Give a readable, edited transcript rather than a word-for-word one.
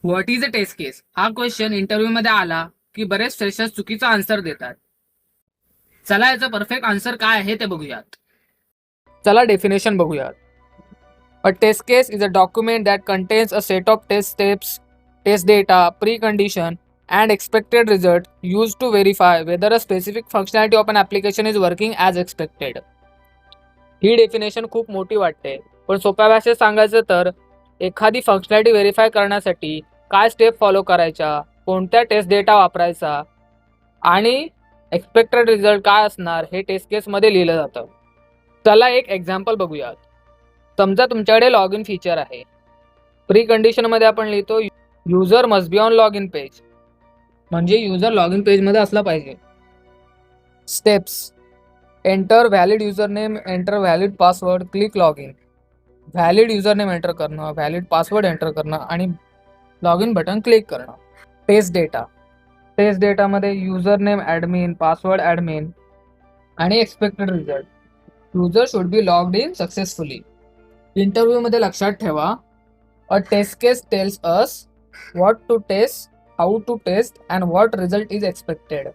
What is a test केस हा question interview मध्ये आला की बरेच फ्रेशर्स चुकीचा आन्सर देतात. चला याचा परफेक्ट आन्सर काय आहे ते बघूयात. चला डेफिनेशन बघूयात. A test case is a document that contains a set of test steps, test data, precondition, and expected result used to verify whether a specific functionality of an application is working as expected. He definition खूप मोठी वाटते, पण सोप्या भाषेत सांगायचं तर एखादी functionality verify करण्यासाठी काय स्टेप फॉलो करायच्या, कोणत्या टेस्ट डेटा वापरायचा आणि एक्सपेक्टेड रिझल्ट काय असणार हे टेस्ट केसमध्ये लिहिलं जातं. चला एक एक्झाम्पल बघूयात. समजा तुमच्याकडे लॉग इन फीचर आहे. प्री कंडिशनमध्ये आपण लिहितो user must be on log in page, म्हणजे युजर लॉग इन पेजमध्ये असला पाहिजे. Steps: enter valid user name, enter valid password, click log in. Valid user name enter करणं, व्हॅलिड पासवर्ड एंटर करणं आणि लॉग इन बटन क्लिक करणं. Test data: test डेटामध्ये user name admin, password admin आणि expected result user should be logged in successfully. इंटरव्ह्यूमध्ये लक्षात ठेवा, a test case tells us what to test, how to test and what result is expected.